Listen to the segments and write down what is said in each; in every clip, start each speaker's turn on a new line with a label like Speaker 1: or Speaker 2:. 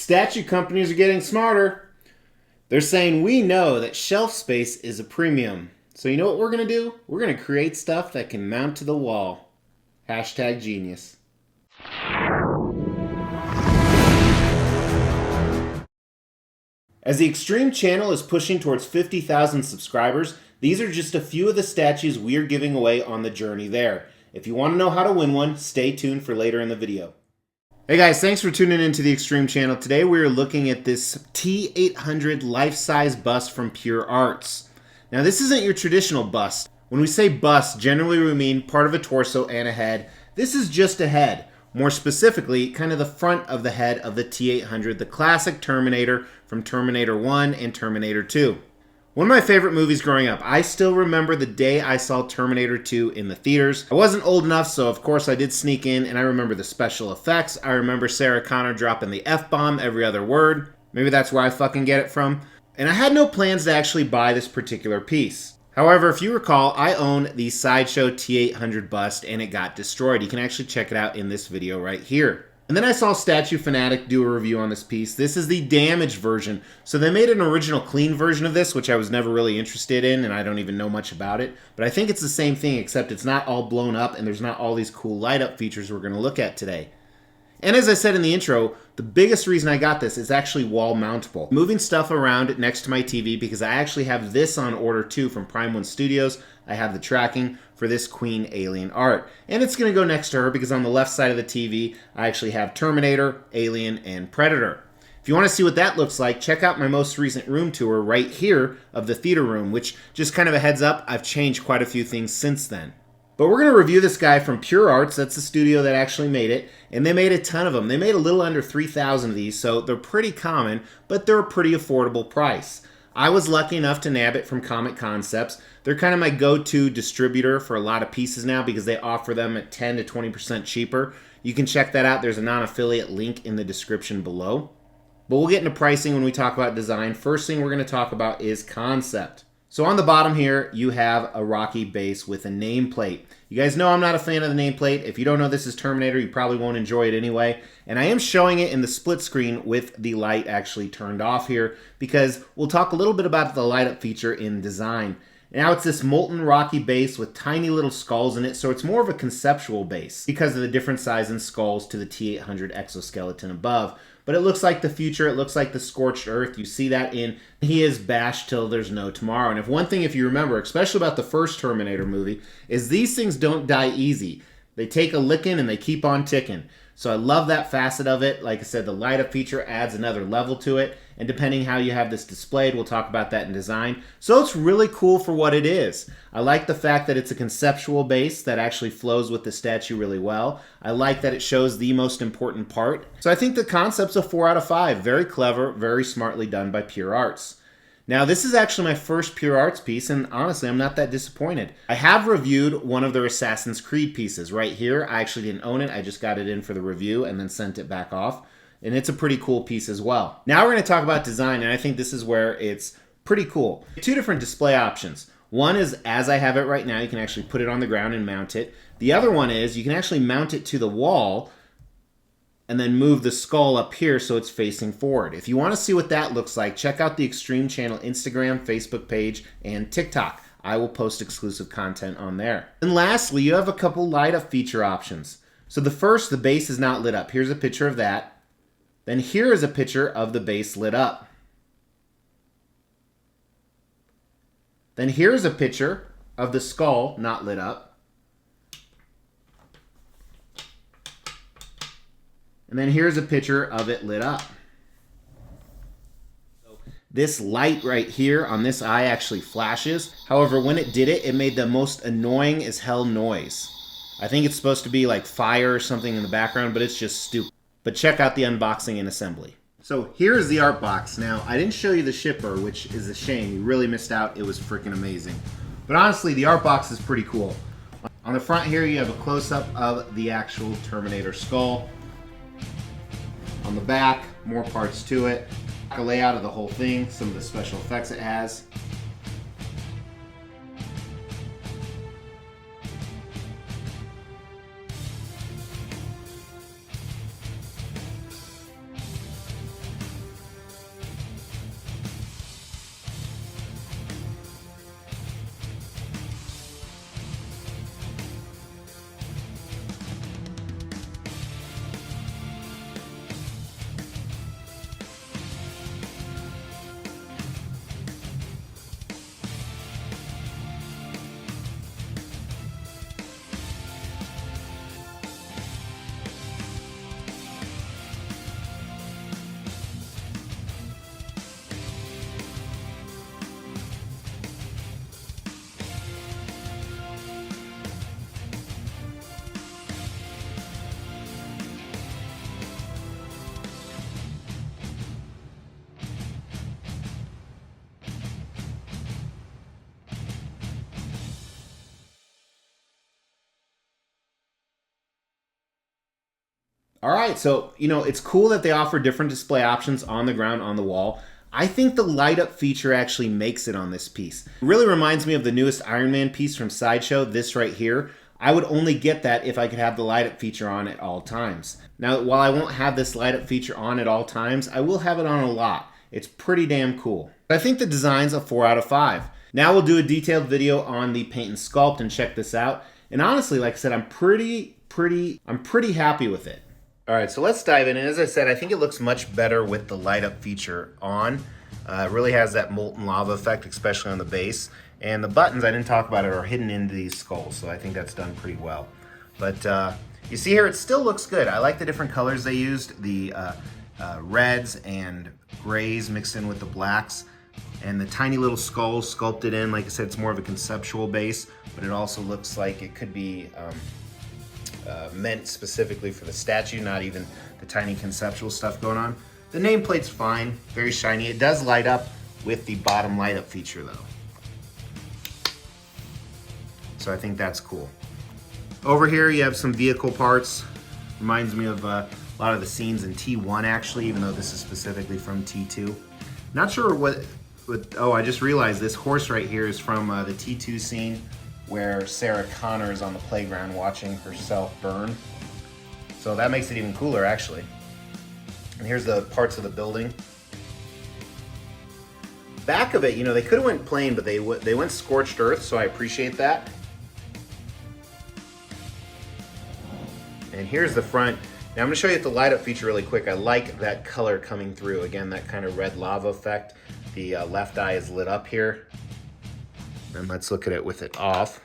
Speaker 1: Statue companies are getting smarter. They're saying we know that shelf space is a premium. So you know what we're going to do? We're going to create stuff that can mount to the wall. Hashtag genius. As the Extreme channel is pushing towards 50,000 subscribers, these are just a few of the statues we are giving away on the journey there. If you want to know how to win one, stay tuned for later in the video. Hey guys, thanks for tuning into the Extreme channel. Today we are looking at this T800 life-size bust from Pure Arts. Now this isn't your traditional bust. When we say bust, generally we mean part of a torso and a head. This is just a head. More specifically, kind of the front of the head of the T800, the classic Terminator from Terminator 1 and Terminator 2. One of my favorite movies growing up. I still remember the day I saw Terminator 2 in the theaters. I wasn't old enough, so of course I did sneak in, and I remember the special effects. I remember Sarah Connor dropping the F-bomb every other word. Maybe that's where I fucking get it from. And I had no plans to actually buy this particular piece. However, if you recall, I own the Sideshow T800 bust, and it got destroyed. You can actually check it out in this video right here. And then I saw Statue Fanatic do a review on this piece. This is the damaged version. So they made an original clean version of this, which I was never really interested in, and I don't even know much about it. But I think it's the same thing, except it's not all blown up, and there's not all these cool light-up features we're going to look at today. And as I said in the intro, the biggest reason I got this is actually wall mountable. Moving stuff around next to my TV because I actually have this on order too from Prime 1 Studios. I have the tracking for this Queen Alien art. And it's going to go next to her because on the left side of the TV, I actually have Terminator, Alien, and Predator. If you want to see what that looks like, check out my most recent room tour right here of the theater room, which, just kind of a heads up, I've changed quite a few things since then. But we're going to review this guy from Pure Arts. That's the studio that actually made it. And they made a ton of them. They made a little under 3,000 of these, so they're pretty common, but they're a pretty affordable price. I was lucky enough to nab it from Comic Concepts. They're kind of my go-to distributor for a lot of pieces now because they offer them at 10 to 20% cheaper. You can check that out. There's a non-affiliate link in the description below. But we'll get into pricing when we talk about design. First thing we're going to talk about is concept. So on the bottom here, you have a Rocky base with a nameplate. You guys know I'm not a fan of the nameplate. If you don't know this is Terminator, you probably won't enjoy it anyway. And I am showing it in the split screen with the light actually turned off here because we'll talk a little bit about the light up feature in design. Now it's this molten rocky base with tiny little skulls in it, so it's more of a conceptual base because of the different size and skulls to the T800 exoskeleton above. But it looks like the future, it looks like the scorched earth. You see that in He Is Bashed Till There's No Tomorrow. And if one thing, if you remember, especially about the first Terminator movie, is these things don't die easy. They take a licking and they keep on ticking. So I love that facet of it. Like I said, the light up feature adds another level to it. And depending how you have this displayed, we'll talk about that in design. So it's really cool for what it is. I like the fact that it's a conceptual base that actually flows with the statue really well. I like that it shows the most important part. So I think the concept's a 4 out of 5. Very clever, very smartly done by Pure Arts. Now, this is actually my first Pure Arts piece, and honestly, I'm not that disappointed. I have reviewed one of their Assassin's Creed pieces right here. I actually didn't own it. I just got it in for the review and then sent it back off. And it's a pretty cool piece as well. Now we're going to talk about design, and I think this is where it's pretty cool. Two different display options. One is, as I have it right now, you can actually put it on the ground and mount it. The other one is you can actually mount it to the wall and then move the skull up here so it's facing forward. If you want to see what that looks like, check out the Extreme channel Instagram, Facebook page, and TikTok. I will post exclusive content on there. And lastly, you have a couple light up feature options. So the first, the base is not lit up. Here's a picture of that. Then here is a picture of the base lit up. Then here's a picture of the skull not lit up. And then here's a picture of it lit up. This light right here on this eye actually flashes. However, when it did it, it made the most annoying as hell noise. I think it's supposed to be like fire or something in the background, but it's just stupid. But check out the unboxing and assembly. So here's the art box. Now, I didn't show you the shipper, which is a shame. You really missed out. It was freaking amazing. But honestly, the art box is pretty cool. On the front here, you have a close-up of the actual Terminator skull. On the back, more parts to it. A layout of the whole thing, some of the special effects it has. All right, so it's cool that they offer different display options on the ground, on the wall. I think the light up feature actually makes it on this piece. It really reminds me of the newest Iron Man piece from Sideshow, this right here. I would only get that if I could have the light up feature on at all times. Now, while I won't have this light up feature on at all times, I will have it on a lot. It's pretty damn cool. I think the design's a 4 out of 5. Now we'll do a detailed video on the paint and sculpt and check this out. And honestly, like I said, I'm pretty happy with it. All right, so let's dive in. And as I said, I think it looks much better with the light up feature on. It really has that molten lava effect, especially on the base. And the buttons, I didn't talk about it, are hidden into these skulls, so I think that's done pretty well. But you see here, it still looks good. I like the different colors they used, the reds and grays mixed in with the blacks. And the tiny little skulls sculpted in. Like I said, it's more of a conceptual base, but it also looks like it could be meant specifically for the statue, not even the tiny conceptual stuff going on. The nameplate's fine, very shiny. It does light up with the bottom light up feature though. So I think that's cool. Over here you have some vehicle parts. Reminds me of a lot of the scenes in T1 actually, even though this is specifically from T2. Not sure what oh, I just realized this horse right here is from the T2 scene where Sarah Connor is on the playground watching herself burn. So that makes it even cooler actually. And here's the parts of the building. Back of it, they could have went plain, but they went scorched earth, so I appreciate that. And here's the front. Now I'm gonna show you the light up feature really quick. I like that color coming through. Again, that kind of red lava effect. The left eye is lit up here. And let's look at it with it off.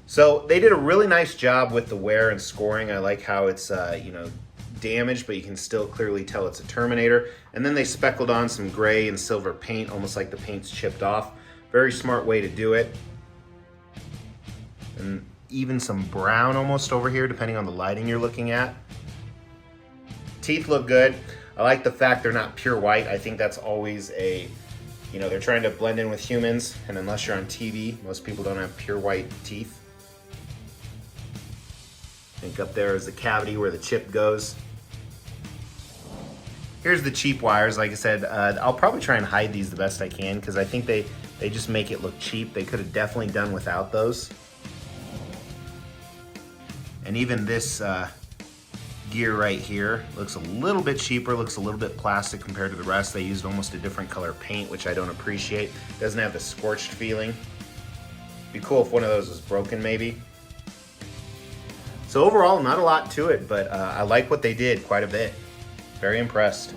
Speaker 1: So they did a really nice job with the wear and scoring. I like how it's damaged, but you can still clearly tell it's a Terminator. And then they speckled on some gray and silver paint, almost like the paint's chipped off. Very smart way to do it. And even some brown almost over here, depending on the lighting you're looking at. Teeth look good. I like the fact they're not pure white. I think that's always a, they're trying to blend in with humans, and unless you're on TV, most people don't have pure white teeth. I think up there is the cavity where the chip goes. Here's the cheap wires. Like I said, I'll probably try and hide these the best I can because I think they just make it look cheap. They could have definitely done without those. And even this gear right here looks a little bit cheaper, looks a little bit plastic compared to the rest. They used almost a different color paint, which I don't appreciate. Doesn't have the scorched feeling. Be cool if one of those was broken maybe. So overall, not a lot to it, but I like what they did quite a bit. Very impressed.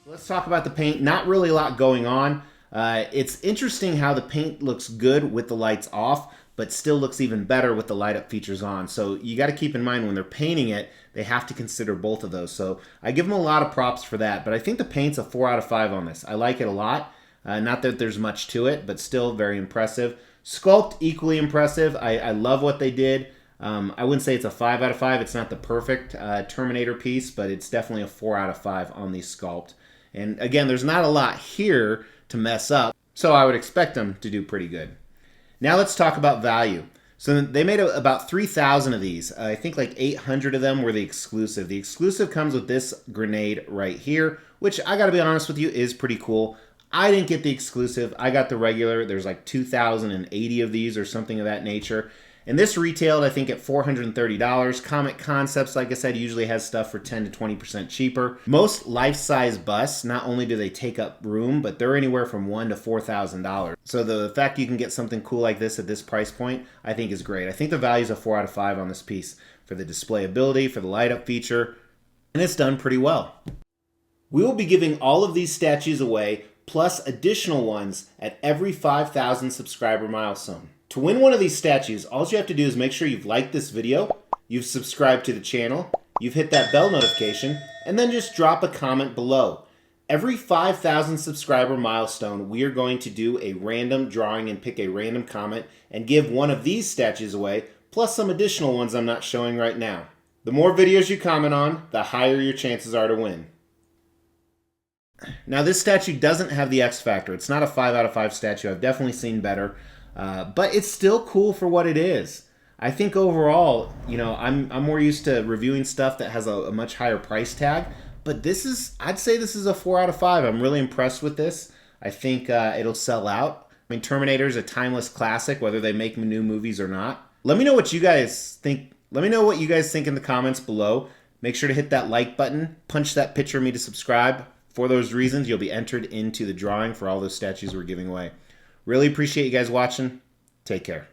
Speaker 1: Let's talk about the paint. Not really a lot going on. It's interesting how the paint looks good with the lights off, but still looks even better with the light up features on. So you got to keep in mind when they're painting it, they have to consider both of those. So I give them a lot of props for that, but I think the paint's a 4 out of 5 on this. I like it a lot. Not that there's much to it, but still very impressive. Sculpt, equally impressive. I love what they did. I wouldn't say it's a 5 out of 5. It's not the perfect Terminator piece, but it's definitely a 4 out of 5 on the Sculpt. And again, there's not a lot here to mess up, so I would expect them to do pretty good. Now let's talk about value. So they made about 3,000 of these. I think like 800 of them were the exclusive. The exclusive comes with this grenade right here, which I gotta be honest with you is pretty cool. I didn't get the exclusive. I got the regular. There's like 2,080 of these or something of that nature. And this retailed, I think, at $430. Comic Concepts, like I said, usually has stuff for 10 to 20% cheaper. Most life-size busts, not only do they take up room, but they're anywhere from $1,000 to $4,000. So the fact you can get something cool like this at this price point, I think is great. I think the value is a 4 out of 5 on this piece for the display ability, for the light-up feature, and it's done pretty well. We will be giving all of these statues away, plus additional ones at every 5,000 subscriber milestone. To win one of these statues, all you have to do is make sure you've liked this video, you've subscribed to the channel, you've hit that bell notification, and then just drop a comment below. Every 5,000 subscriber milestone, we are going to do a random drawing and pick a random comment and give one of these statues away, plus some additional ones I'm not showing right now. The more videos you comment on, the higher your chances are to win. Now this statue doesn't have the X factor. It's not a 5 out of 5 statue. I've definitely seen better. But it's still cool for what it is. I think overall, I'm more used to reviewing stuff that has a much higher price tag, but I'd say this is a 4 out of 5. I'm really impressed with this. I think it'll sell out. I mean, Terminator is a timeless classic, whether they make new movies or not. Let me know what you guys think. Let me know what you guys think in the comments below. Make sure to hit that like button, punch that picture of me to subscribe. For those reasons, you'll be entered into the drawing for all those statues we're giving away. Really appreciate you guys watching. Take care.